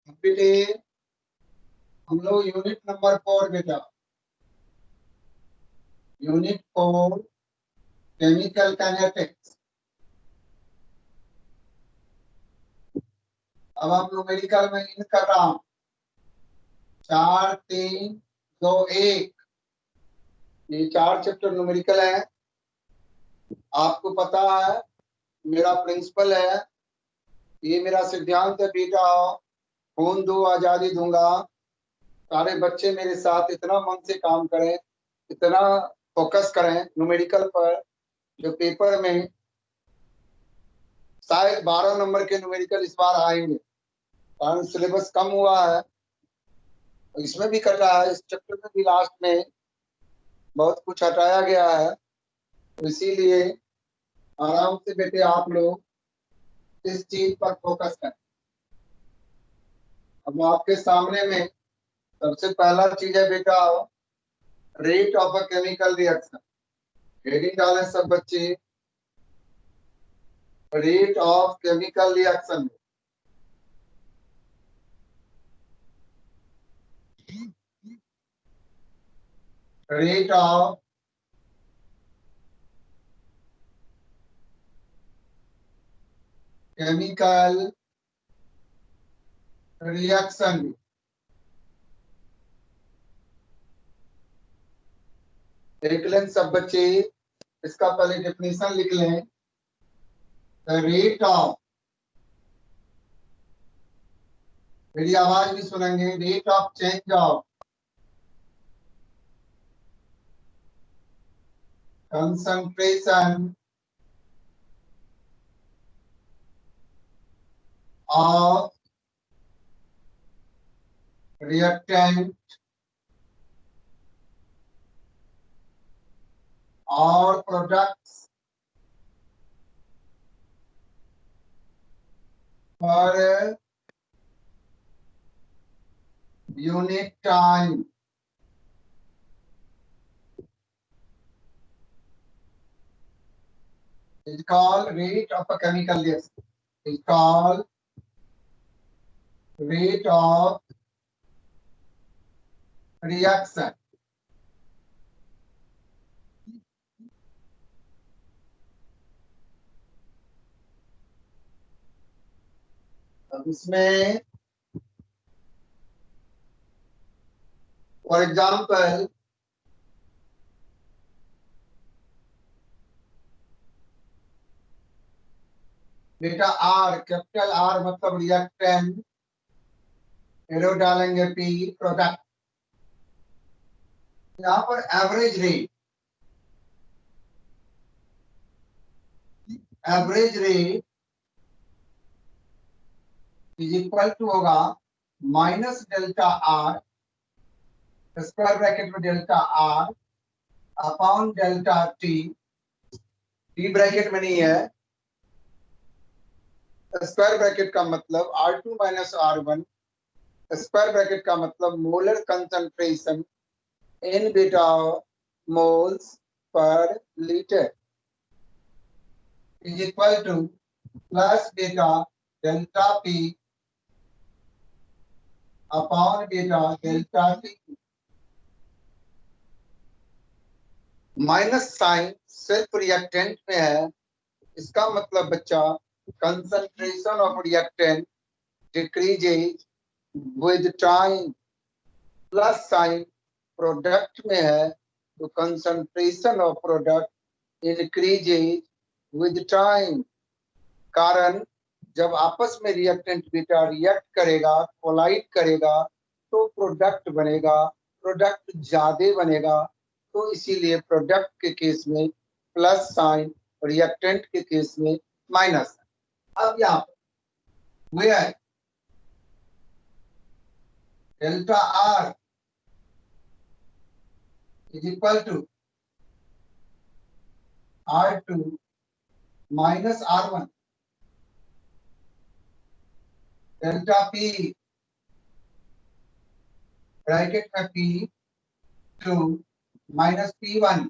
बेटे हम लोग यूनिट नंबर 4 बेटा, यूनिट 4 केमिकल काइनेटिक्स। अब हम लोग मेडिकल में इन कर रहा हूं 4 3 2 1। ये 4 चैप्टर न्यूमेरिकल है। आपको पता है मेरा प्रिंसिपल है, ये मेरा सिद्धांत है बेटा, खून दो आजादी दूंगा। सारे बच्चे मेरे साथ इतना मन से काम करें, इतना फोकस करें न्यूमेरिकल पर, जो पेपर में शायद 12 नंबर के न्यूमेरिकल इस बार आएंगे, कारण सिलेबस कम हुआ है। इसमें भी कटा है, इस चैप्टर में भी लास्ट में बहुत कुछ हटाया गया है, तो इसीलिए आराम से बेटे आप लोग इस चीज पर फोकस करें। अब आपके सामने में सबसे पहला चीज है बेटा rate of a chemical reaction. Heading डालें सब बच्चे, rate of chemical reaction. Rate of chemical reaction. लिख लें सब बच्चे, इसका पहले डेफिनेशन लिख लें। द रेट ऑफ, मेरी आवाज भी सुनेंगे, rate of change of concentration of reactant or products per unit time is called rate of a chemical reaction. Is called rate of reaction. अब इसमें फॉर एग्जाम्पल बेटा आर, कैपिटल आर मतलब reactant, arrow डालेंगे P, product. यहाँ पर average rate, average rate is equal to होगा minus delta R, square bracket में delta R upon delta T, T bracket में नहीं है, स्क्वायर ब्रैकेट का मतलब R2 minus R1, square bracket का मतलब मोलर कंसंट्रेशन इन बीटा moles per litre is equal to plus बीटा डेल्टा पी अपॉन बीटा डेल्टा टी। माइनस साइन सिर्फ रिएक्टेंट में है, इसका मतलब बच्चा concentration of reactant decreases with time. Plus sign product में है, तो concentration of product increases with time. कारण जब आपस में रिएक्टेंट बीटा रिएक्ट करेगा, कोलाइड करेगा, तो प्रोडक्ट बनेगा, प्रोडक्ट ज्यादा बनेगा, तो इसीलिए प्रोडक्ट के केस में प्लस साइन, रिएक्टेंट के केस में माइनस। अब यहाँ पर है delta R is equal to R2 minus R1 delta P bracket में P2 minus P1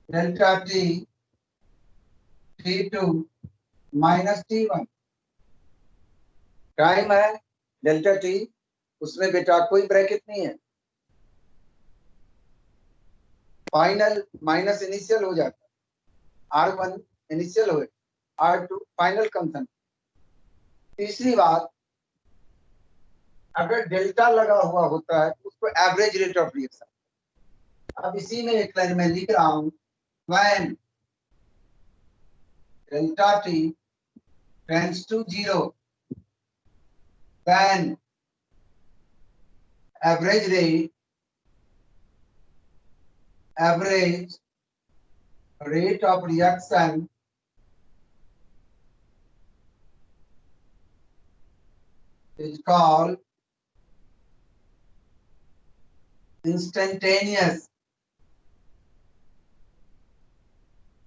delta T T2 minus T1। Time है डेल्टा टी, उसमें बेटा कोई ब्रैकेट नहीं है, फाइनल माइनस इनिशियल हो जाता है, R1 इनिशियल हो, R2 फाइनल कंसन। तीसरी बात, अगर डेल्टा लगा हुआ होता है तो उसको एवरेज रेट ऑफ रिएक्शन, अब इसी में एक लाइन में लिख रहा हूं, when delta T tends to 0, then average rate of reaction is called instantaneous,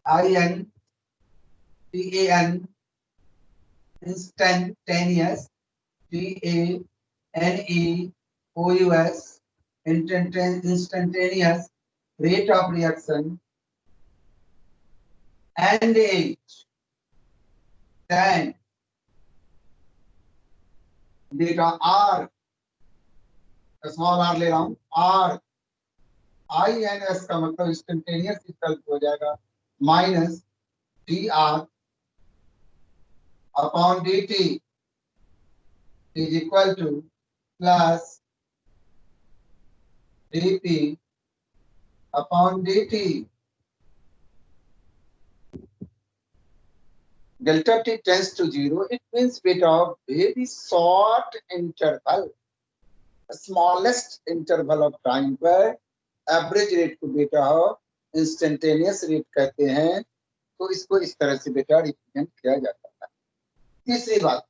INTAN, instantaneous, TANEOUS, instantaneous rate of reaction, and age, then data R, small r ले रहा हूं, R INS का मतलब इंस्टेंटेनियस इक्वल हो जाएगा minus DR upon DT is equal to plus DP upon DT। Delta T tends to 0, it means beta of very short interval, smallest interval of time पर average rate को बेटा instantaneous rate कहते हैं, तो इसको इस तरह से बेटा रिप्रेजेंट किया जाता है। तीसरी बात,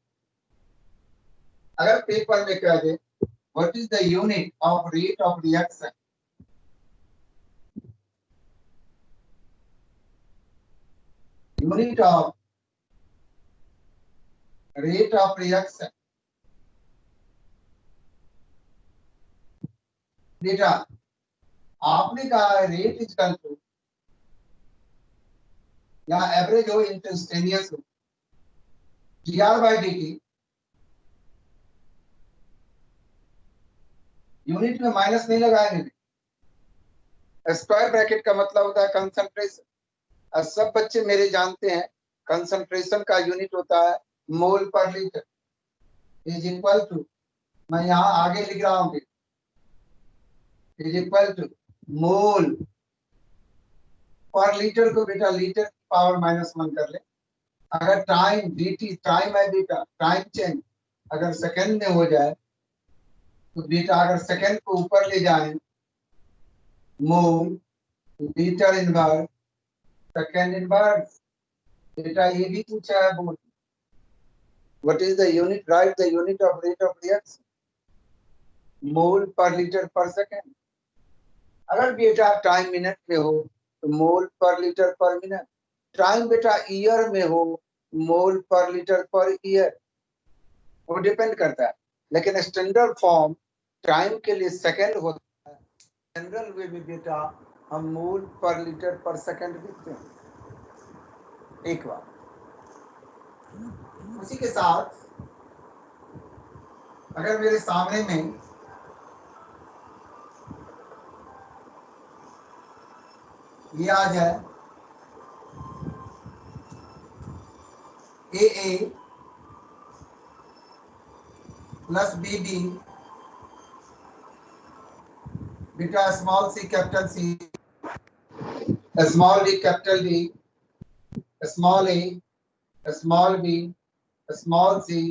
अगर पेपर में कह दे what is the unit of rate of reaction, unit of rate of reaction, बेटा आपने कहा रेट इज इक्वल टू, या एवरेज हो इंस्टेंटेनियस हो, dr by dt, यूनिट में माइनस नहीं लगाएंगे, स्क्वायर ब्रैकेट का मतलब होता है कंसंट्रेशन। सब बच्चे मेरे जानते हैं कंसंट्रेशन का यूनिट होता है मोल पर लीटर, इज इक्वल टू, मैं यहाँ आगे लिख रहा हूँ, इज इक्वल टू मोल पर लीटर को बेटा लीटर की पावर -1 कर ले। अगर टाइम dt टाइम है बेटा, टाइम चेंज अगर सेकंड में हो जाए तो बेटा अगर सेकंड को ऊपर ले जाए mole litre inverse second inverse, बेटा ये भी पूछा है board, what is the unit, right the unit of rate of reaction, mole पर लीटर पर सेकंड। अगर बेटा टाइम मिनट में हो तो मोल पर लीटर पर मिनट, टाइम बेटा ईयर में हो मोल पर लीटर पर ईयर, वो डिपेंड करता है, लेकिन स्टैंडर्ड फॉर्म टाइम के लिए सेकंड होता है, जनरल वे में बेटा हम मोल पर लीटर पर सेकंड लिखते हैं। एक बार उसी के साथ अगर मेरे सामने में ये आ जाए AA प्लस BB बेटा small C capital C, small D capital D, small A small B small C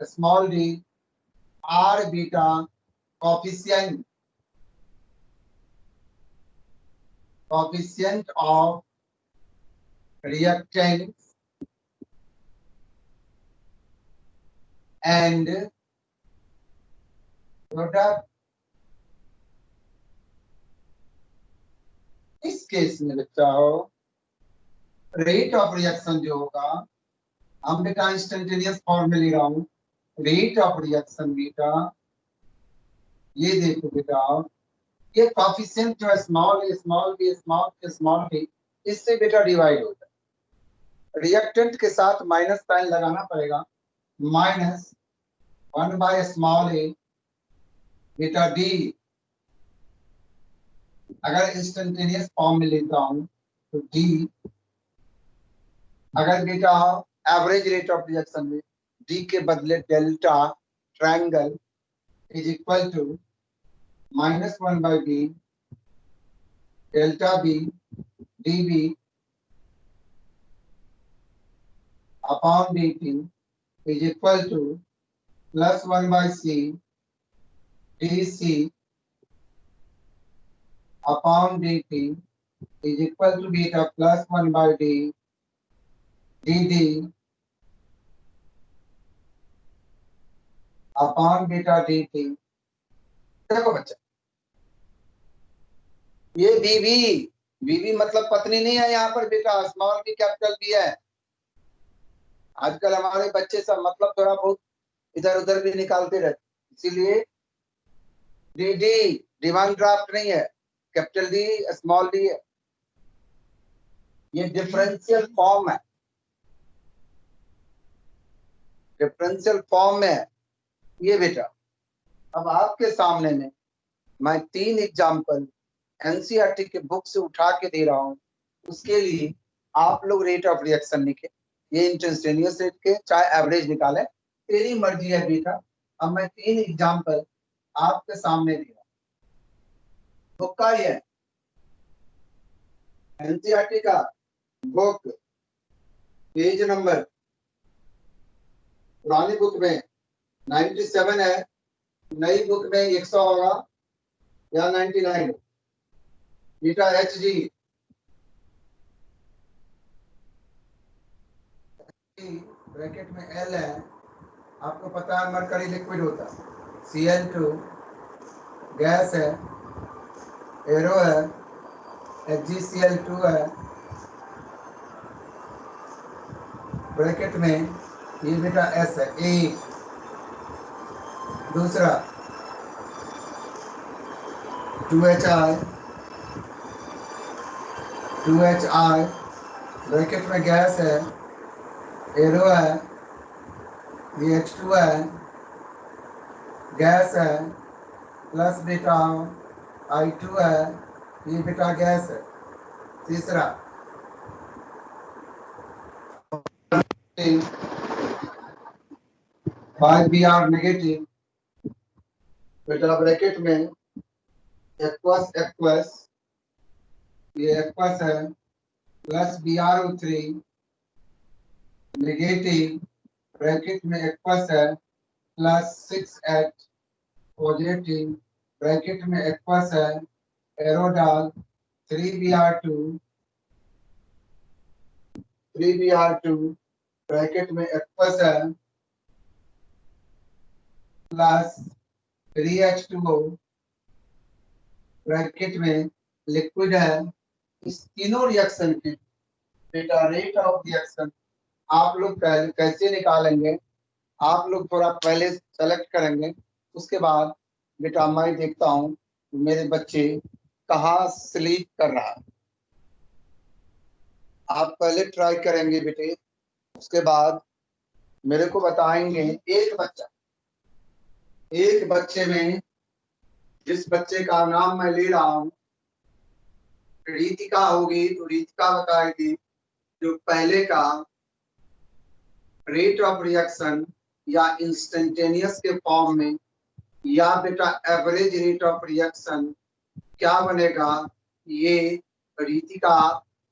small D, are बीटा coefficient of reactants and product। इस केस में बच्चा हो रेट ऑफ रिएक्शन जो होगा, हम बेटा इंस्टेंटेनियस फॉर्म में ले रहा हूं, रेट ऑफ रिएक्शन बेटा ये देखो बेटा, ये कोफिशिएंट जो है small A small B small A small B, इससे बेटा डिवाइड होता है, रिएक्टेंट के साथ माइनस साइन लगाना पड़ेगा, माइनस 1 by small a बीटा d, अगर इंस्टेंटेनियस फॉर्म में लेता हूं तो d, अगर बेटा एवरेज रेट ऑफ रिएक्शन में d के बदले delta triangle is equal to -1 by d delta b db upon dt is equal to +1 by c dc upon dt is equal to beta +1 by d dd upon beta dt। देखो बच्चा, ये बीवी मतलब पत्नी नहीं है यहाँ पर बेटा, स्मॉल बी कैपिटल बी है। आजकल हमारे बच्चे सब मतलब थोड़ा बहुत इधर उधर भी निकालते रहते, इसीलिए डी डिमांड ड्राफ्ट नहीं है, कैपिटल डी स्मॉल डी है। ये डिफरेंशियल फॉर्म है, डिफरेंशियल फॉर्म में है ये बेटा। अब आपके सामने में मैं 3 एग्जाम्पल एनसीईआरटी के बुक से उठा के दे रहा हूं, उसके लिए आप लोग रेट ऑफ रिएक्शन लिखे, ये इंस्टेंटेनियस रेट के चाहे एवरेज निकालें, तेरी मर्जी है बेटा। अब मैं 3 एग्जाम्पल आपके सामने दे रहा हूं, बुक का ही है, एनसीईआरटी का बुक, पेज नंबर पुरानी बुक में 97 है, नई बुक में 100 होगा या 99। बीटा एच जी ब्रैकेट में एल है, आपको पता है मरकरी लिक्विड होता है, Cl2 गैस है, एरो है, HgCl2 है ब्रैकेट में, ये बेटा एस है एक। दूसरा 2HI ब्रैकेट में गैस है, एरो है, ये H2 है, गैस है, प्लस बेटा I2 है, ये बेटा गैस है। तीसरा 5Br नेगेटिव बेटा ब्रैकेट में एक्वस ये एक्वस है, प्लस BrO3 नेगेटिव ब्रैकेट में एक्वस है, प्लस 6H पॉजिटिव ब्रैकेट में एक्वस है, एरोडाल 3Br2 ब्रैकेट में एक्वस है, प्लस 3H2O ब्रैकेट में लिक्विड है। इस तीनों रिएक्शन की बेटा रेट ऑफ रिएक्शन आप लोग कैसे निकालेंगे, आप लोग थोड़ा पहले सेलेक्ट करेंगे, उसके बाद बेटा मैं देखता हूँ मेरे बच्चे कहाँ स्लीप कर रहा है। आप पहले ट्राई करेंगे बेटे, उसके बाद मेरे को बताएंगे। एक बच्चे में, जिस बच्चे का नाम मैं ले रहा हूँ रीतिका होगी, तो रीतिका बताएगी जो पहले का रेट ऑफ रिएक्शन या इंस्टेंटेनियस के फॉर्म में या बेटा एवरेज रेट ऑफ रिएक्शन क्या बनेगा, ये रीतिका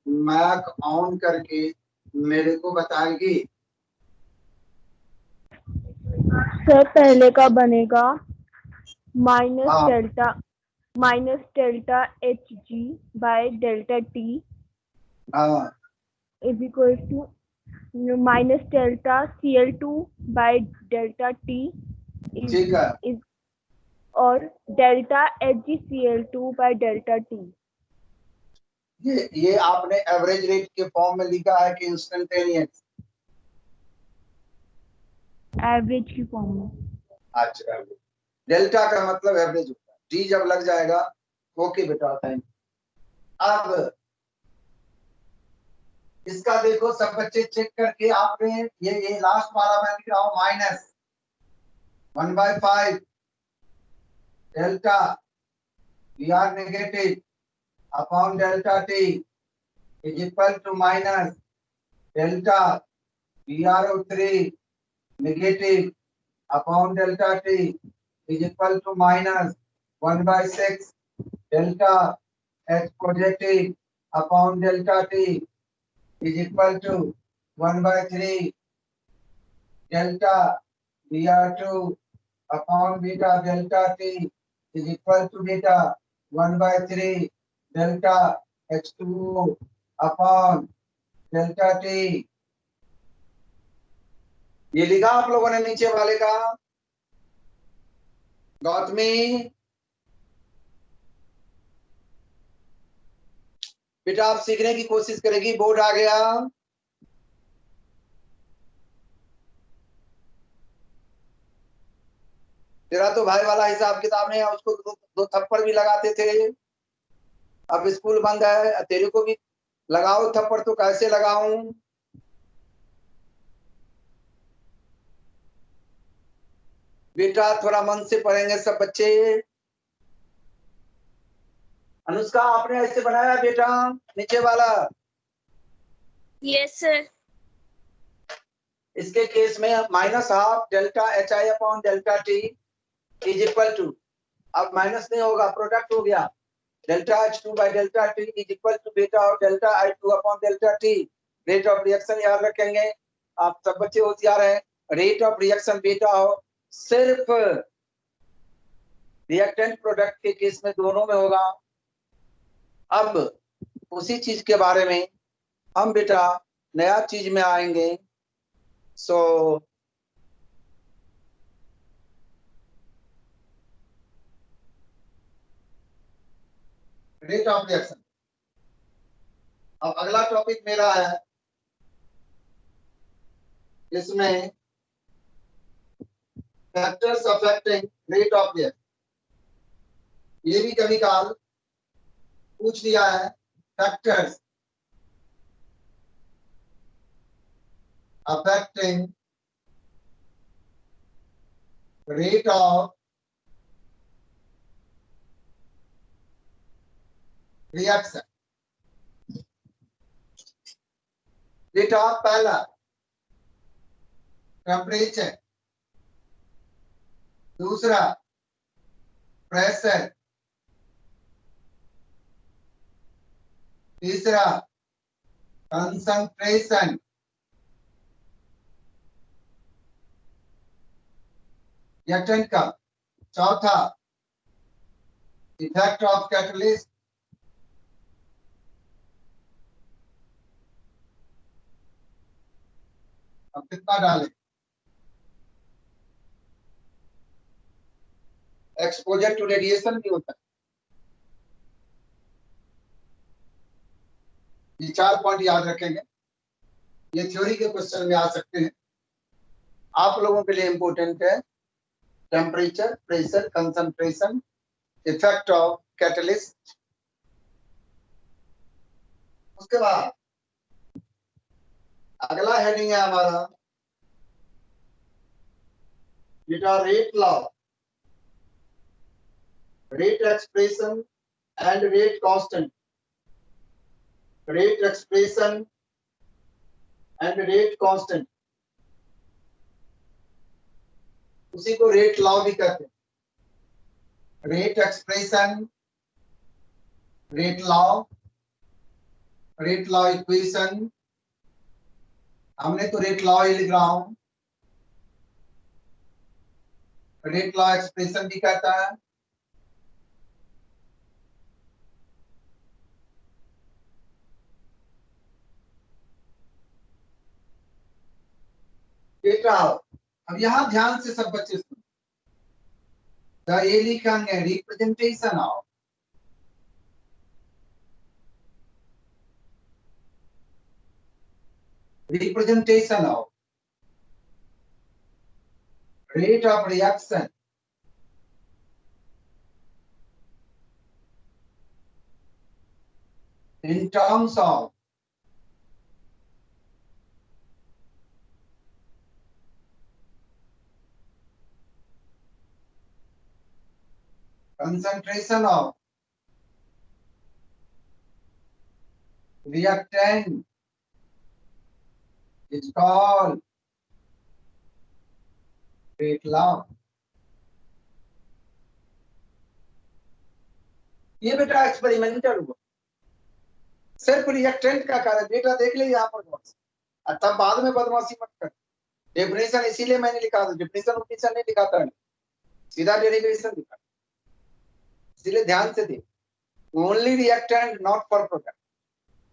मैक ऑन करके मेरे को बताएगी। सर पहले का बनेगा minus delta Hg by delta T is equal to minus delta Cl2 by delta T is और delta HgCl2 by delta T। ये आपने एवरेज रेट के फॉर्म में लिखा है कि इंस्टेंटेनियस? एवरेज की फॉर्म में। अच्छा, डेल्टा का मतलब एवरेज होता है, डी जब लग जाएगा ओके बेटा थैंक। अब इसका देखो सब बच्चे चेक करके, आपने ये लास्ट वाला मैं लिख रहा हूं 1/5 delta VR negative upon delta T is equal to minus delta VRO3 negative upon delta T is equal to minus 1/6 delta H positive upon delta T is equal to 1/3 delta VR2 upon beta delta T is equal to beta 1/3 delta H2O upon delta T। ये लिखा आप लोगों ने नीचे वाले का? गौतमी बेटा आप सीखने की कोशिश करेगी, बोर्ड आ गया। तेरा तो भाई वाला हिसाब किताब नहीं है, उसको दो थप्पड़ भी लगाते थे। अब स्कूल बंद है, तेरे को भी लगाओ थप्पड़, तो कैसे लगाऊं? बेटा थोड़ा मन से पढ़ेंगे सब बच्चे। अनुष्का आपने ऐसे बनाया बेटा नीचे वाला? Yes sir. इसके केस में minus half delta H I upon delta T is equal to, अब माइनस नहीं होगा, प्रोडक्ट हो गया, delta H2 by delta T is equal to beta और delta I2 upon delta T. Rate of reaction याद रखेंगे, आप सब बच्चे होशियार हैं। रेट ऑफ रिएक्शन बीटा हो, सिर्फ रिएक्टेंट प्रोडक्ट के केस में दोनों में होगा। अब उसी चीज के बारे में हम बेटा नया चीज में आएंगे। So rate of reaction. अब अगला टॉपिक मेरा है, इसमें factors affecting rate of reaction. ये भी कभी काल पूछ लिया है, factors affecting rate of reaction। बेटा पहला टेम्परेचर, दूसरा प्रेशर, तीसरा कंसंट्रेशन, रिएक्टेंट का, चौथा इफेक्ट ऑफ कैटलिस्ट, अब कितना डालें? एक्सपोजर टू रेडिएशन भी होता है। ये 4 पॉइंट याद रखेंगे, ये थ्योरी के क्वेश्चन में आ सकते हैं, आप लोगों के लिए इंपॉर्टेंट है। Temperature, pressure, concentration, effect of catalyst. उसके बाद अगला हेडिंग है हमारा बेटा rate law, rate expression and rate constant. Rate expression and rate constant, उसी को रेट लॉ भी कहते हैं। Rate expression, rate law equation, हमने तो रेट लॉ ही लिख रहा हूं। रेट लॉ एक्सप्रेशन भी कहता है। बेटा अब यहां ध्यान से सब बच्चे सुनो, ये लिखेंगे representation of rate of reaction in terms of concentration of reactant is called rate law. ये बेटा एक्सपेरिमेंटल हुआ, सिर्फ रिएक्टेंट का कारण बेटा देख ले यहाँ पर कौन सा, तब बाद में बदमाशी मत कर। डेफिनेशन इसीलिए मैंने लिखा था, डेफिनेशन नहीं लिखाता है, सीधा डेरिवेशन लिखा, इसलिए ध्यान से देख। Only reactant not for product,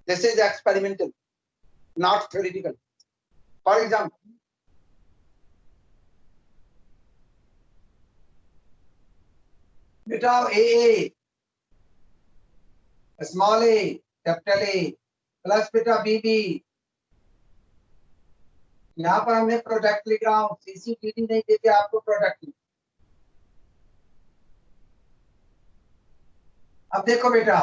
this is experimental not theoretical. For example बेटा A small A capital A plus बेटा बी बी, यहाँ पर हमने प्रोडक्ट लिख रहा हूँ, सीसीटीडी नहीं देके आपको प्रोडक्ट लिख। अब देखो बेटा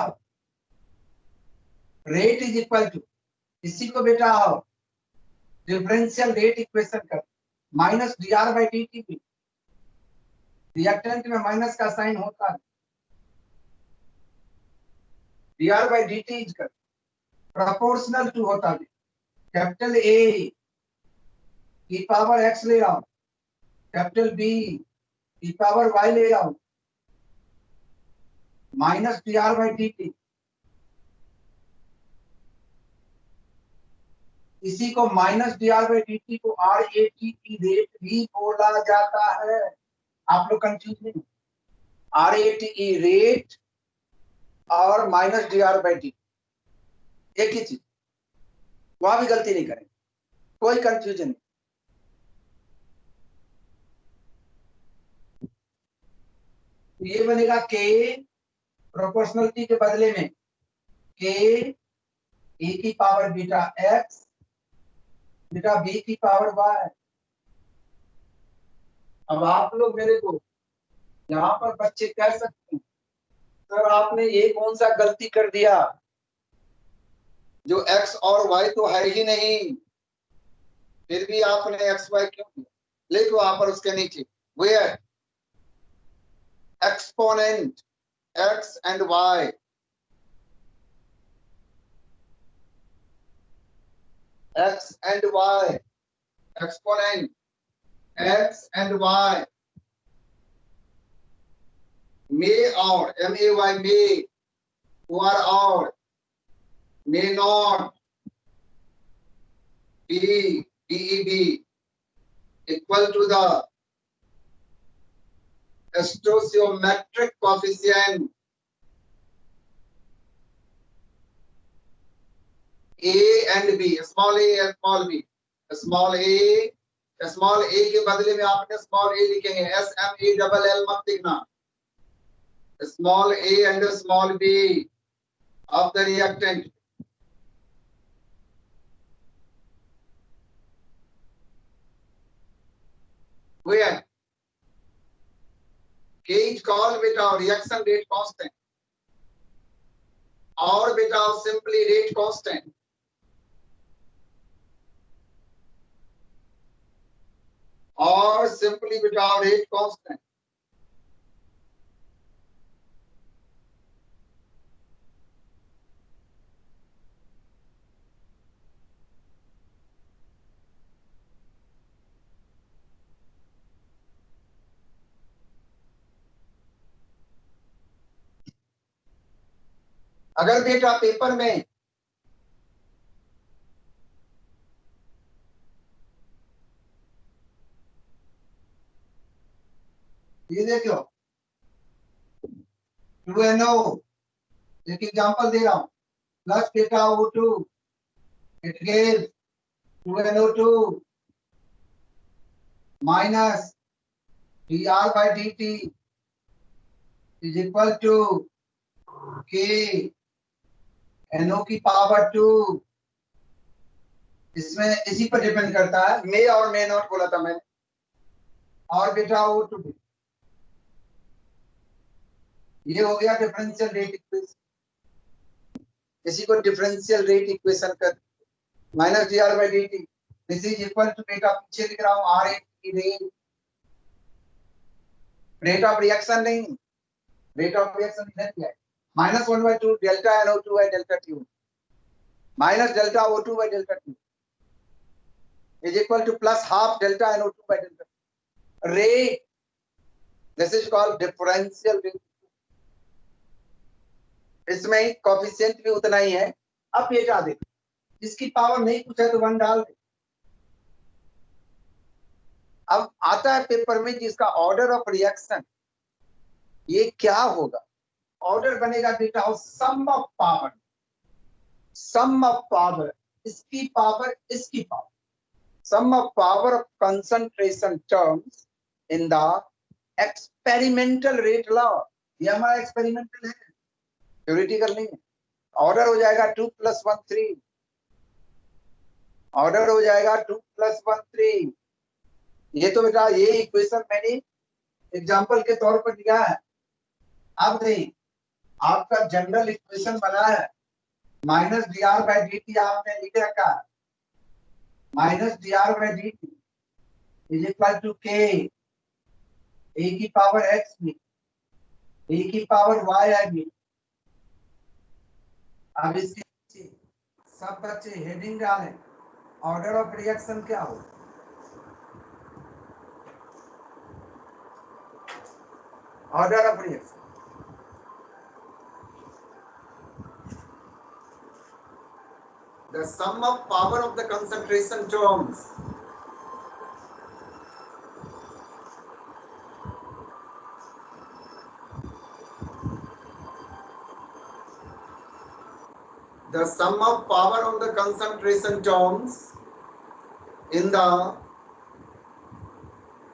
रेट इज इक्वल टू, इसी को बेटा डिफरेंशियल रेट इक्वेशन कर, minus D R by D T. Reactant में माइनस का साइन होता है, D R by D T कर प्रोपोर्शनल टू होता है कैपिटल ए की पावर एक्स ले रहा हूं, कैपिटल बी की पावर वाई ले रहा हूं, minus D R by D T. इसी को minus D R by D T को आर ए टी की रेट भी बोला जाता है। आप लोग कंफ्यूज नहीं, R A T E rate और minus D R by D एक ही चीज, वहां भी गलती नहीं करें, कोई कंफ्यूजन नहीं। ये बनेगा के प्रोपोर्शनलिटी के बदले में के ए की पावर बीटा एक्स बेटा बी की पावर वाई। अब आप लोग मेरे को यहाँ पर बच्चे कह सकते हैं सर आपने ये कौन सा गलती कर दिया, जो एक्स और वाई तो है ही नहीं, फिर भी आपने एक्स वाई क्यों दिया? लिखो वहां पर उसके नीचे where exponent X and Y, x and y, exponent x and y may or may may or may not be equal to the stoichiometric coefficient A and B, small a and small b, small a के बदले में आपने small a लिखेंगे, S M A double L मत लिखना, small a and small b of the reactant where K is called बेटा reaction rate constant और बेटा simply rate constant, और सिंपली बेटा रेट कांस्टेंट। अगर बेटा पेपर में ये देखो 2NO, एक एग्जांपल दे रहा हूं, प्लस बेटा O2 it gives 2NO2 minus dr by dt is equal to k NO की पावर 2। इसमें इसी पर डिपेंड करता है, मे और मे नॉट बोला था मैंने, और बेटा O2 ये हो गया डिफरेंशियल रेट इक्वेशन। इसी को डिफरेंशियल रेट इक्वेशन कर minus D R by D T this is equal to बेटा पीछे लिख रहा हूं आर ए की रेट ऑफ रिएक्शन नहीं, रेट ऑफ रिएक्शन इधर क्या है, -1/2 delta NO2 by delta T minus delta O2 by delta T is equal to plus half delta NO2 by delta rate. This is called differential rate. इसमें coefficient भी उतना ही है। अब ये क्या देखो, इसकी पावर नहीं पूछा तो 1 डाल दे। अब आता है पेपर में जिसका ऑर्डर ऑफ रिएक्शन, ये क्या होगा, ऑर्डर बनेगा बेटा और sum of power, sum of power, इसकी पावर इसकी power, sum of power of concentration terms in the experimental rate law। ये हमारा एक्सपेरिमेंटल है, थ्योरेटिकल नहीं है। ऑर्डर हो जाएगा 2 + 1 3, ऑर्डर हो जाएगा 2 + 1 3। ये तो बेटा ये इक्वेशन मैंने एग्जांपल के तौर पर दिया है। अब नहीं, आपका जनरल इक्वेशन बना है, -dr/dt आपने लिख रखा है, -dr/dt is equal to k e की पावर x में e की पावर y आएगी। अब इसके सब बच्चे हेडिंग डालें, ऑर्डर ऑफ रिएक्शन क्या हो, order of reaction the sum of power of the concentration terms the sum of power of the concentration terms in the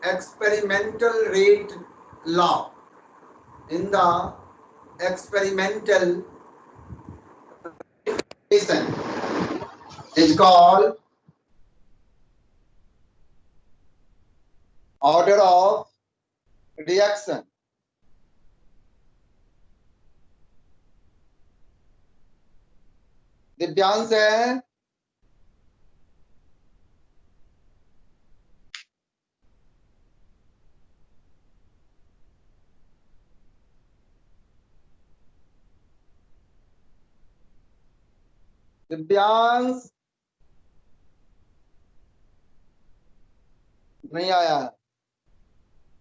experimental rate law, in the experimental is called order of reaction। Divyansh है, दिव्यांश नहीं आया है।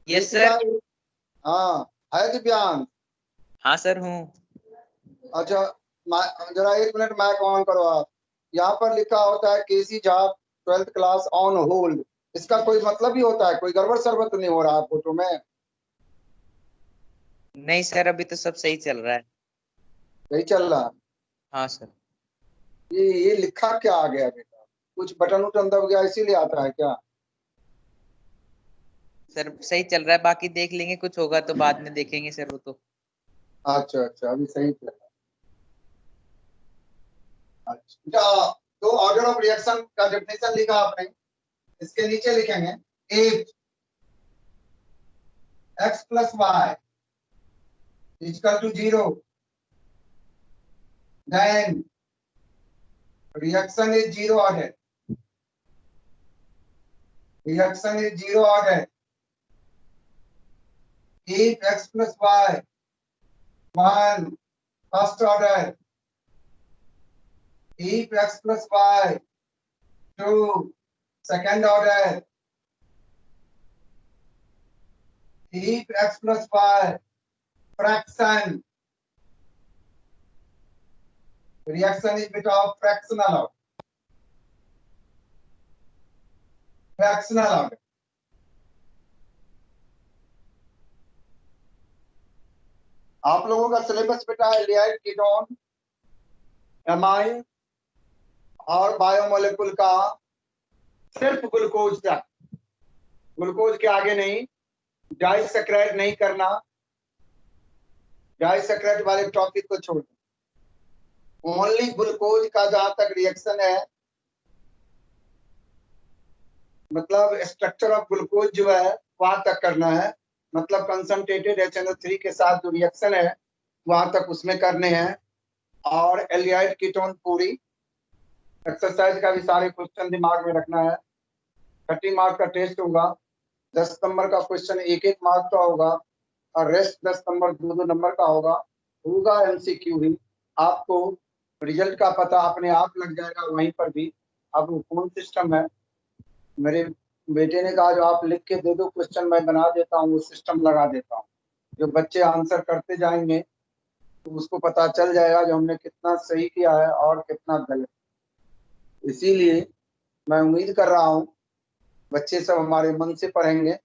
Yes sir. हाँ है दिव्यांश। हाँ sir हूँ। अच्छा जरा 1 मिनट माइक ऑन करो आप। यहाँ पर लिखा होता है K C Jha 12th class on hold, इसका कोई मतलब ही होता है, कोई गड़बड़ सरबड़ तो नहीं हो रहा है फोटो में? नहीं सर अभी तो सब सही चल रहा है। सही चल रहा है? हाँ सर। ये लिखा क्या आ गया बेटा, कुछ बटन उटन दब गया इसीलिए आता है क्या? सर सही चल रहा है, बाकी देख लेंगे, कुछ होगा तो बाद में देखेंगे सर वो तो। अच्छा अच्छा अभी सही चल रहा है। अच्छा तो ऑर्डर ऑफ रिएक्शन का डेफिनेशन लिखा आपने, इसके नीचे लिखेंगे if x + y = 0 then reaction is zero order, reaction is zero order if x + y 1 first order, if x + y 2 second order, if x + y fraction, reaction is bit of fractional order, fractional order। आप लोगों का syllabus बेटा aldehyde ketone amine और बायोमोलेकुल का सिर्फ glucose तक, glucose के आगे नहीं, डाइसैकराइड नहीं करना, डाइसैकराइड वाले टॉपिक को छोड़ दो, ओनली ग्लूकोज का जहां तक रिएक्शन है, मतलब स्ट्रक्चर ऑफ ग्लूकोज जो है वहां तक करना है, मतलब कंसंट्रेटेड HNO3 के साथ जो रिएक्शन है वहां तक उसमें करने हैं। और एल्डिहाइड कीटोन पूरी एक्सरसाइज का भी सारे क्वेश्चन दिमाग में रखना है। 30 मार्क का टेस्ट होगा, 10 नंबर का क्वेश्चन 1-1 मार्क का होगा, और रेस्ट 10 नंबर 2-2 नंबर का होगा एमसीक्यू ही। आपको रिजल्ट का पता अपने आप लग जाएगा वहीं पर भी। अब वो कौन सिस्टम है, मेरे बेटे ने कहा जो आप लिख के दे दो क्वेश्चन मैं बना देता हूँ, वो सिस्टम लगा देता हूँ। जो बच्चे आंसर करते जाएंगे तो उसको पता चल जाएगा जो हमने कितना सही किया है और कितना गलत। इसीलिए मैं उम्मीद कर रहा हूँ बच्चे सब हमारे मन से पढ़ेंगे।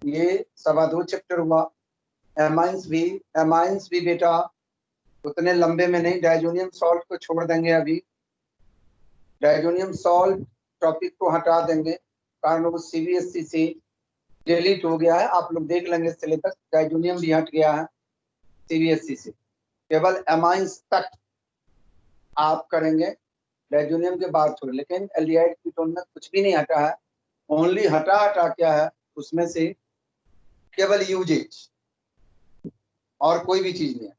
ये 2.25 चैप्टर हुआ। एमाइंस भी बेटा उतने लंबे में नहीं, डायजोनियम सॉल्ट को छोड़ देंगे अभी। डायजोनियम सॉल्ट टॉपिक को हटा देंगे कारण वो सीबीएसई से डिलीट हो गया है। आप लोग देख लेंगे सिलेबस, डायजोनियम भी हट गया है सीबीएसई से। केवल एमाइंस तक आप करेंगे, डायजोनियम के बाद छोड़। लेकिन एल्डिहाइड कीटोन में कुछ भी नहीं हटा है। ओनली हटा क्या है उसमें से, केवल यूजेज और कोई भी चीज नहीं है।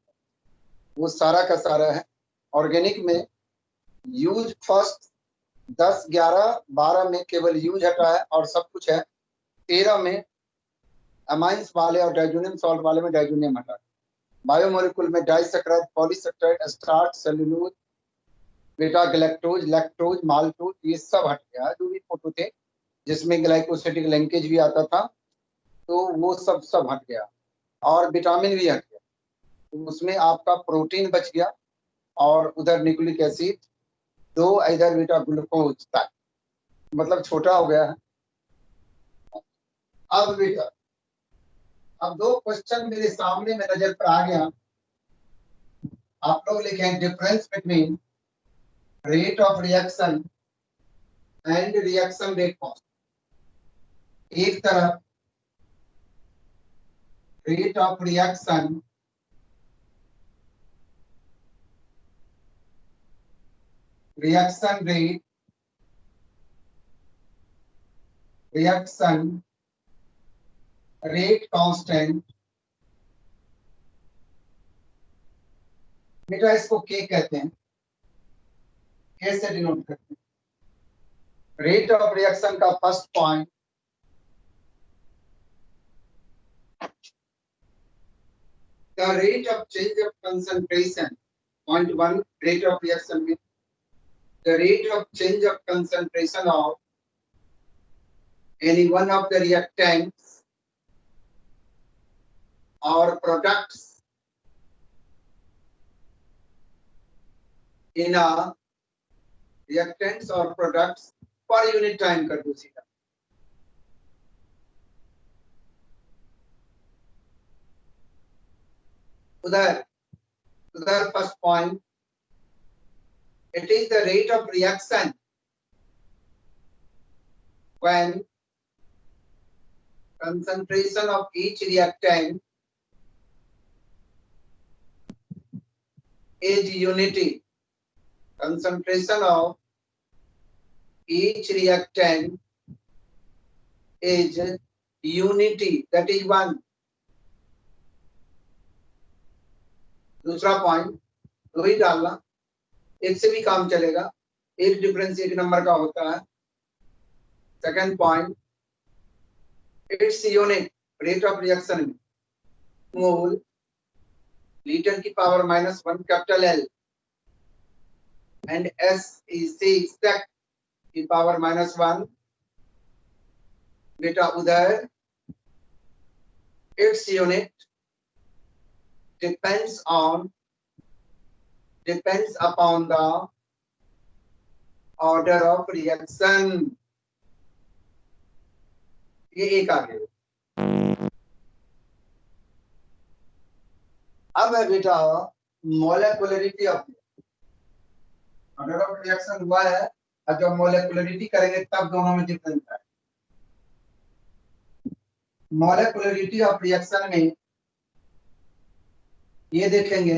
वो सारा का सारा है। ऑर्गेनिक में यूज फर्स्ट 10, 11, 12 में केवल यूज हटा है और सब कुछ है। 13 में अमाइंस वाले और डायजोनियम सॉल्ट वाले में डायजोनियम हटा है। बायोमोलिकुल में disaccharide, polysaccharide, starch, cellulose, beta galactose, lactose, maltose, ये सब हट गया है। जो भी फोटो थे जिसमें ग्लाइकोसिडिक लिंकेज भी आता था तो वो सब हट गया और विटामिन भी हट गया। तो उसमें आपका प्रोटीन बच गया और उधर न्यूक्लिक एसिड, 2 इधर बीटा ग्लूकोज तक, मतलब छोटा हो गया है। अब बेटा अब 2 क्वेश्चन मेरे सामने में नजर पर आ गया। आप लोग लिखें difference between rate of reaction and reaction rate cost. एक तरफ rate of reaction reaction rate, reaction rate constant, बेटा इसको के कहते हैं। के से डिनोट करते हैं। रेट ऑफ रिएक्शन का first point the rate of change of concentration. Point 1, rate of reaction with the rate of change of concentration of any one of the reactants or products in a reactants or products per unit time कर दो सीधा। उधर first point, it is the rate of reaction when concentration of each reactant is unity. Concentration of each reactant is unity, that is 1. दूसरा point वही डालना, एक से भी काम चलेगा, एक डिफरेंस एक नंबर का होता है। Second point, its unit rate of reaction में मोल लीटर की power -1 capital L and SEC सेक की पावर -1। बेटा उधर its unit depends upon the order of reaction। ये एक आ गया। अब है बेटा molecularity of, order of reaction हुआ है और जब मोलेकुलरिटी करेंगे तब दोनों में डिफरेंस है। मोलेकुलरिटी ऑफ रिएक्शन में ये देखेंगे,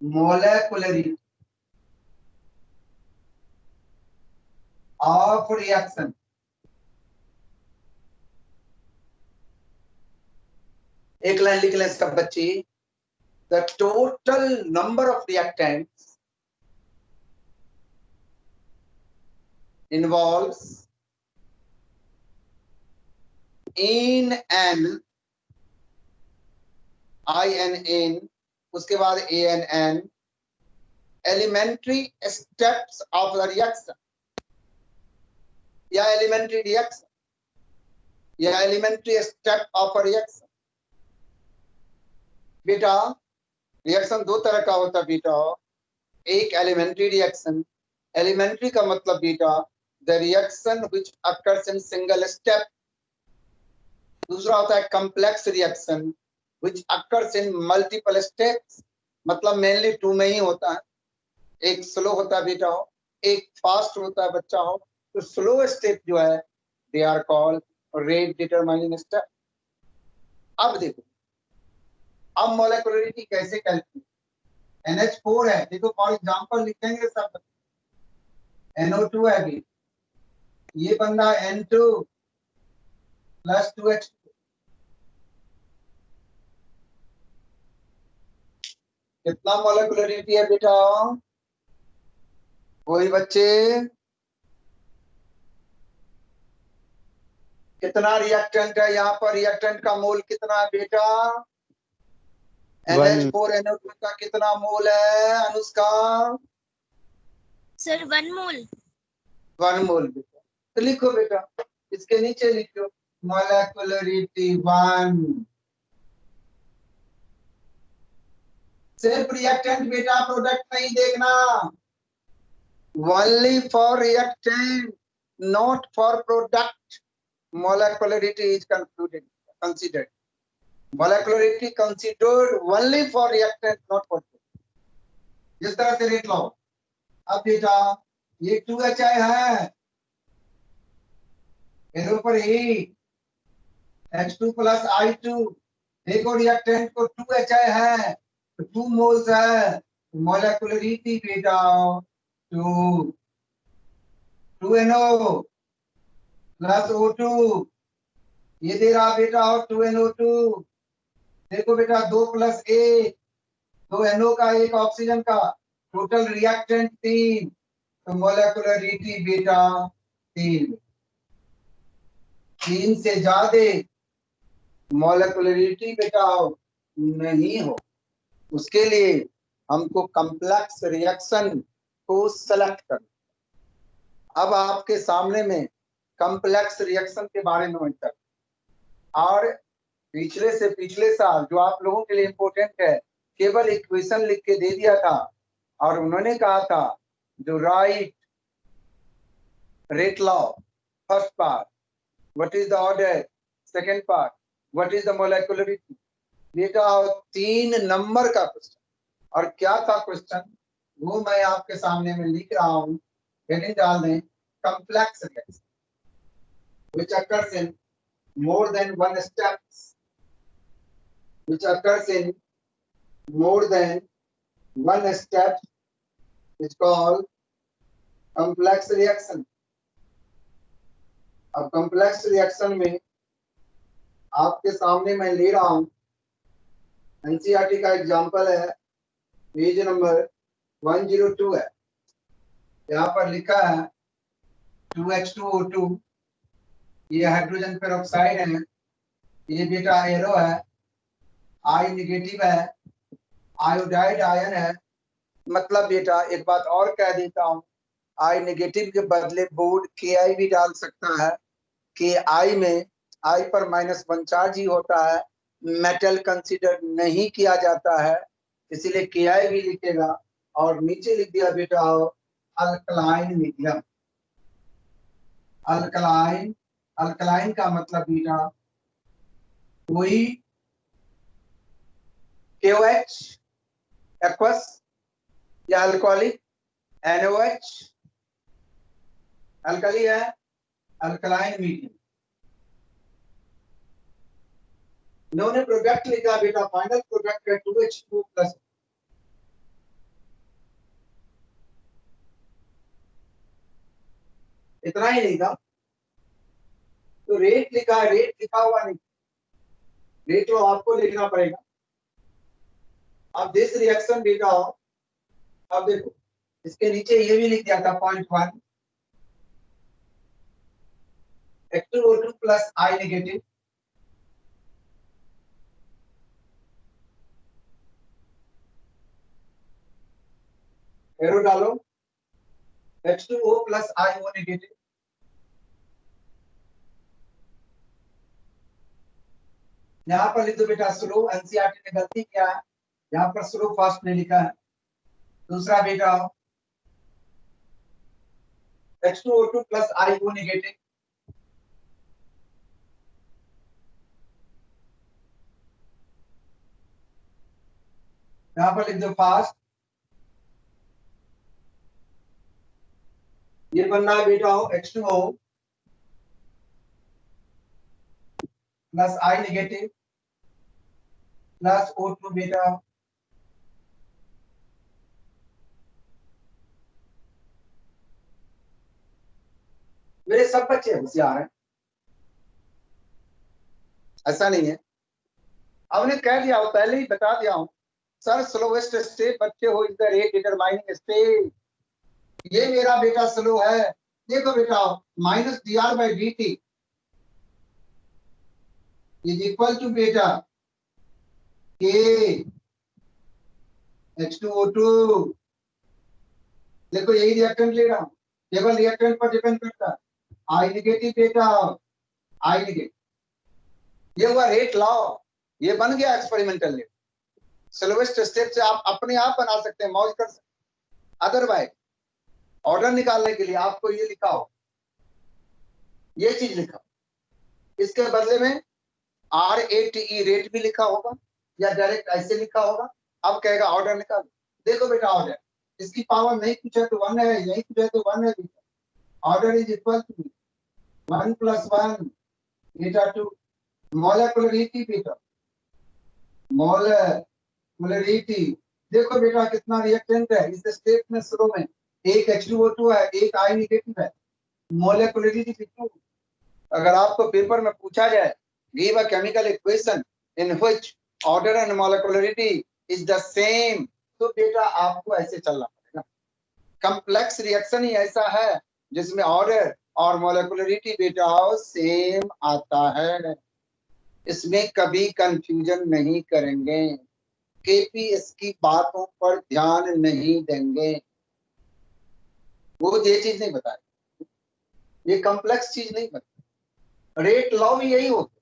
मोलेकुलरिटी ऑफ रिएक्शन एक लाइन लिख लें सब बच्चे, the total number of reactants involves in N, I N in, उसके बाद A N N, elementary steps of the reaction या एलिमेंट्री रिएक्शन या एलिमेंट्री स्टेप ऑफ रिएक्शन। बेटा रिएक्शन दो तरह का होता है बेटा, एक एलिमेंट्री रिएक्शन, एलिमेंट्री का मतलब बेटा the reaction which occurs in single step, दूसरा होता है complex reaction which occurs in multiple steps, मतलब मेनली टू में ही होता है, एक स्लो होता है बेटा हो, एक फास्ट होता है बच्चा हो। तो स्लो स्टेप जो है they are called rate determining step. अब देखो अब मोलेकुलरिटी कैसे कैलकुलेट, NH4 है, देखो फॉर एग्जांपल लिखेंगे सब, NO2 है भी, ये बंदा N2 प्लस 2H2, कितना मोलेकुलरिटी है बेटा, कोई बच्चे कितना रिएक्टेंट है यहाँ पर, रिएक्टेंट का मोल कितना है बेटा, NH4NO2 का कितना मोल है अनुष्का? सर 1 मोल। 1 मोल बेटा, तो लिखो बेटा, इसके नीचे लिखो मोलेकुलरिटी 1। सिर्फ रिएक्टेंट बेटा, प्रोडक्ट नहीं देखना, only for reactant not for product molecularity is considered, molecularity considered only for reactant not for product। जिस तरह से रेट लो, अब बेटा ये 2HI है, इधर ऊपर E H2 प्लस I2, देखो रिएक्टेंट को 2HI है तो 2 मोल्स है, मोलेकुलरिटी बेटा 2NO प्लस O2, ये दे रहा बेटा और 2NO2, देखो बेटा 2 प्लस 1, 2 NO का 1 ऑक्सीजन का, टोटल रिएक्टेंट 3, तो मोलेकुलरिटी बेटा 3, 3 से ज्यादा मोलेकुलरिटी बेटा नहीं हो, उसके लिए हमको कॉम्प्लेक्स रिएक्शन को सेलेक्ट करना। अब आपके सामने में कॉम्प्लेक्स रिएक्शन के बारे में होता, और पिछले से पिछले साल जो आप लोगों के लिए इंपॉर्टेंट है, केवल इक्वेशन लिख के दे दिया था और उन्होंने कहा था जो right rate law first part, what is the order, second part what is the molecularity, बेटा 3 नंबर का क्वेश्चन। और क्या था क्वेश्चन, वो मैं आपके सामने में लिख रहा हूँ, हेडिंग डाल दें, complex reaction which occurs in more than one steps, which occurs in more than one step is called complex reaction। अब complex reaction में आपके सामने मैं ले रहा हूं NCERT का एग्जांपल है, पेज नंबर 102 है, यहाँ पर लिखा है 2H2O2, ये हाइड्रोजन पेरोक्साइड है, ये बेटा एरो है, I नेगेटिव है, आयोडाइड आयन है, मतलब बेटा एक बात और कह देता हूं, I नेगेटिव के बदले बोर्ड Ki भी डाल सकता है, Ki में I पर -1 चार्ज ही होता है, मेटल कंसीडर नहीं किया जाता है, इसीलिए Ki भी लिखेगा, और नीचे लिख दिया बेटा अल्कलाइन मीडियम। अल्कलाइन, अल्कलाइन का मतलब बेटा कोई KOH एक्वस या अल्कोहलिक NOH अल्कली है, अल्कलाइन मीडियम। इन्होंने प्रोडक्ट लिखा बेटा, फाइनल प्रोडक्ट है 2H2 प्लस, इतना ही नहीं था, तो रेट लिखा है, रेट लिखा हुआ नहीं, रेट तो आपको लिखना पड़ेगा। अब दिस रिएक्शन बेटा, अब देखो इसके नीचे ये भी लिख दिया था 0.1 H2O2 plus I negative, arrow डालो, H2O प्लस IO नेगेटिव, यहाँ पर लिख दो बेटा स्लो। एनसीईआरटी ने गलती किया है, यहाँ पर स्लो फास्ट नहीं लिखा है। दूसरा बेटा H2O2 प्लस IO नेगेटिव, यहाँ पर लिख दो फास्ट। ये बनना है बेटा H2O plus I negative plus O2 बेटा। मेरे सब बच्चे होशियार हैं, ऐसा नहीं है। हमने कह दिया हो, पहले ही बता दिया हूं सर, स्लोवेस्ट स्टेप बच्चे हो is the rate determining step. ये मेरा बेटा स्लो है, देखो बेटा minus dr/dt is equal to बेटा K H2O2। देखो यही रिएक्टेंट ले रहा हूं, केवल रिएक्टेंट पर डिपेंड करता है। I नेगेटिव बेटा, I नेगेटिव, ये हुआ रेट लॉ, ये बन गया एक्सपेरिमेंटल रेट। स्लोवेस्ट स्टेप से आप अपने आप बना सकते हैं, मौज कर सकते हैं। अदरवाइज ऑर्डर निकालने के लिए आपको ये लिखा हो, ये चीज लिखा, इसके बदले में RATE रेट भी लिखा होगा या डायरेक्ट ऐसे लिखा होगा। अब कहेगा ऑर्डर निकाल, देखो बेटा ऑर्डर, इसकी पावर नहीं कुछ है तो 1 है, नहीं कुछ है तो 1 है। ऑर्डर इज इक्वल टू 1 + 1 बेटा 2 मोलेकुलरिटी बेटा, मोलेकुलरिटी। देखो बेटा कितना रिएक्टेंट है इस स्टेट में, स्लो में। एक H2O2 है, एक I नेगेटिव है, मोलेकुलरिटी कितनी। अगर आपको पेपर में पूछा जाए give a chemical equation in which order and molecularity is the same, तो बेटा आपको ऐसे चलना पड़ेगा। कॉम्प्लेक्स रिएक्शन ही ऐसा है जिसमें ऑर्डर और मोलेकुलरिटी बेटा सेम आता है, इसमें कभी कंफ्यूजन नहीं करेंगे। केपीएस की बातों पर ध्यान नहीं देंगे, वो ये चीज नहीं बताए, ये कॉम्प्लेक्स चीज नहीं बताए। रेट लॉ भी यही होता,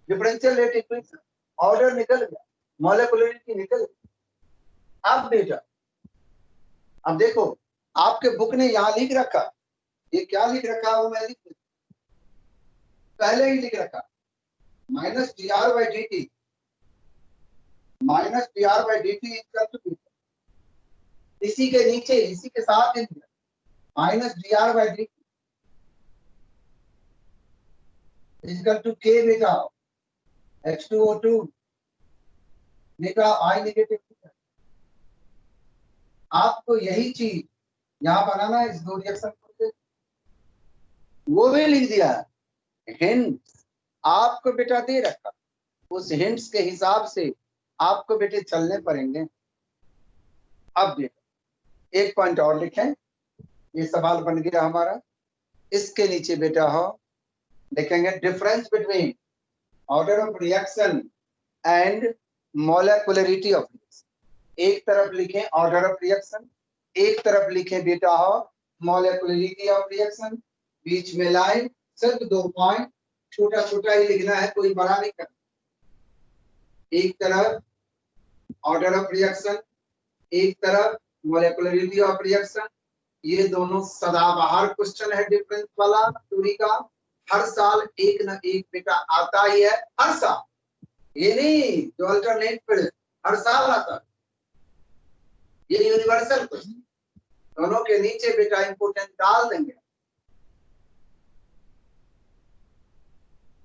डिफरेंशियल रेट इक्वेशन, ऑर्डर निकल गया, मोलेकुलरिटी निकल गई। अब बेटा अब देखो आपके बुक ने यहां लिख रखा, ये क्या लिख रखा है वो मैं लिख दूं। पहले ही लिख रखा minus dr/dt, minus dr/dt equal to, इसी के नीचे इसी के साथ minus dr/dt equal to K बेटा H2O2 बेटा I नेगेटिव। आपको यही चीज यहाँ बनाना है, इस दो रिएक्शन को वो भी लिख दिया है। हिंट्स आपको बेटा दे रखा, उस हिंट्स के हिसाब से आपको बेटे चलने पड़ेंगे। अब बेटा एक पॉइंट और लिखें, ये सवाल बन गया हमारा। इसके नीचे बेटा हो लिखेंगे difference between order of reaction and molecularity of reaction. एक तरफ लिखें ऑर्डर ऑफ रिएक्शन, एक तरफ लिखें बेटा हो मोलेकुलरिटी ऑफ रिएक्शन, बीच में लाइन, सिर्फ 2 पॉइंट, छोटा छोटा ही लिखना है, कोई बड़ा नहीं करना। एक तरफ ऑर्डर ऑफ रिएक्शन, एक तरफ मोलेकुलरिटी ऑफ रिएक्शन। ये दोनों सदाबहार क्वेश्चन है डिफरेंस वाला थ्योरी का, हर साल एक ना एक बेटा आता ही है, हर साल, ये नहीं जो अल्टरनेट पे हर साल आता है, ये यूनिवर्सल क्वेश्चन। दोनों के नीचे बेटा इंपोर्टेंट डाल देंगे।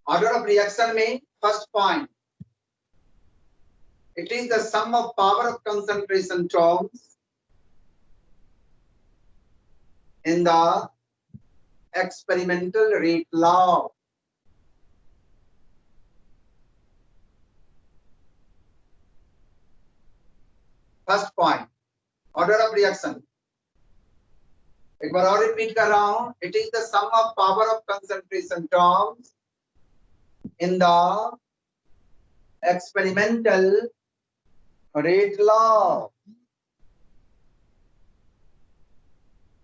ऑर्डर ऑफ रिएक्शन में first point, it is the sum of power of concentration terms in the experimental rate law. First point, order of reaction. एक बार और रिपीट कर रहा हूं, it is the sum of power of concentration terms in the experimental rate law.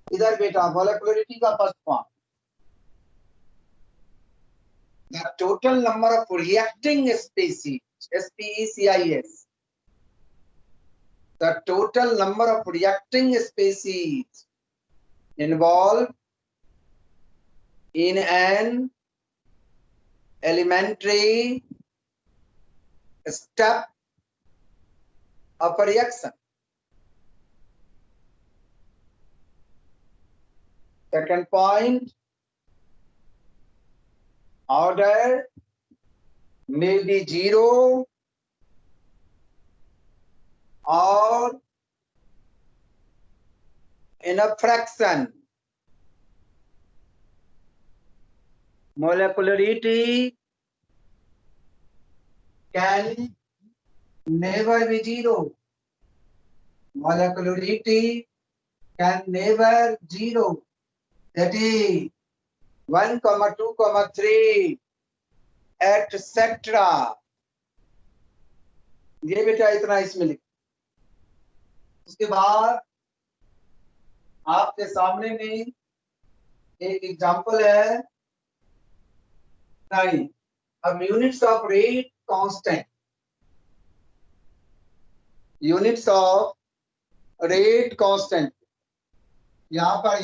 इधर बेटा मॉलिक्युलरिटी का first form, the total number of reacting species, SPECIS, the total number of reacting species involved in an elementary step of a reaction. Second point, order may be 0 or in a fraction. Molecularity can never be 0. Molecularity can never 0. That is 1, 2, 3, etc. ये बेटा इतना इसमें लिख। उसके बाद आपके सामने में एक एग्जांपल है 9. अब units of rate constant, units of rate constant, यहां पर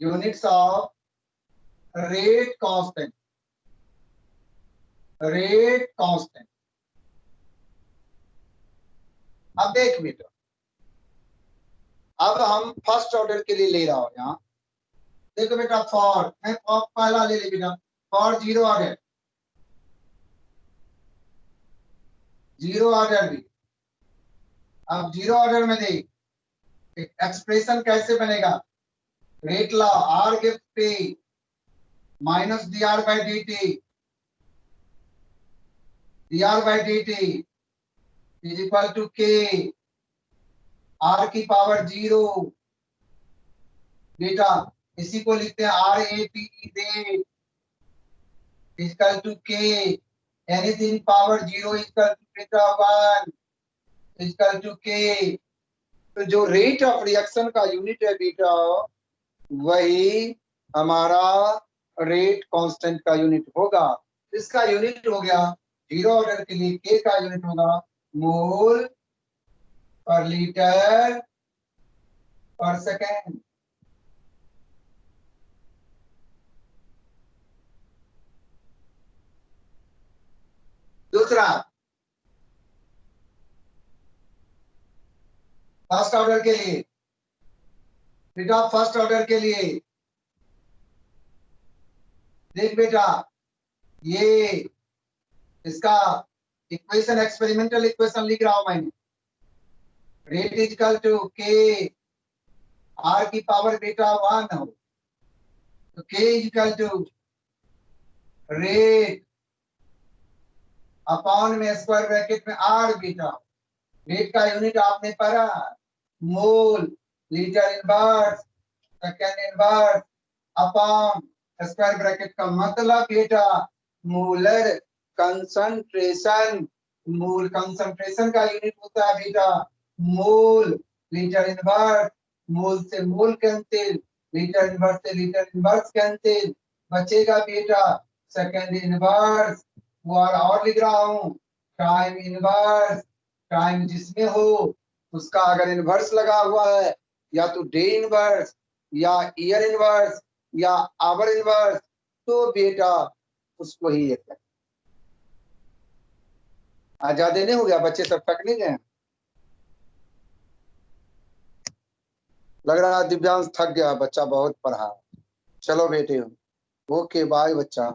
units of rate constant, rate constant. अब देख बेटा, अब हम फर्स्ट ऑर्डर के लिए ले रहा हूं यहाँ। देखो बेटा फॉर, मैं पहला ले बेटा, फॉर 0 ऑर्डर, 0 ऑर्डर भी। अब 0 ऑर्डर में देख एक्सप्रेशन कैसे बनेगा, rate law, R give T minus dr by dt, dr by dt is equal to k r की पावर 0। बेटा इसी को लिखते हैं RATE, rate equal to k, anything power 0 equal to बेटा 1 इक्वल टू k। तो जो रेट ऑफ रिएक्शन का यूनिट है बेटा, वही हमारा रेट कांस्टेंट का यूनिट होगा। इसका यूनिट हो गया 0 ऑर्डर के लिए k का यूनिट होगा मोल पर लीटर पर सेकेंड। दूसरा फर्स्ट ऑर्डर के लिए बेटा, फर्स्ट ऑर्डर के लिए देख बेटा, ये इसका इक्वेशन, एक्सपेरिमेंटल इक्वेशन लिख रहा हूं मैंने। Rate is equal to K R की पावर बेटा 1 हो, तो K is equal to rate upon में स्क्वायर ब्रैकेट में आर बेटा। रेट का यूनिट आपने पढ़ा, mole, litre inverse, second inverse upon square bracket का मतलब बेटा मोलर कंसंट्रेशन। मोल कंसंट्रेशन का यूनिट होता है बेटा मोल, लीटर इनवर्स, मोल से मोल कैंसिल, लीटर इनवर्स से लीटर इनवर्स कैंसिल, बचेगा बेटा सेकेंड इनवर्स। वो और लिख रहा हूं टाइम इनवर्स, टाइम जिसमें हो उसका अगर इनवर्स लगा हुआ है, या तो डे इनवर्स या ईयर इनवर्स या आवर इनवर्स, तो बेटा उसको ही लिखते हैं। आजादी नहीं हो गया, बच्चे सब थक नहीं गए? लग रहा है दिव्यांश थक गया, बच्चा बहुत पढ़ा। चलो बेटे, ओके बाय बच्चा।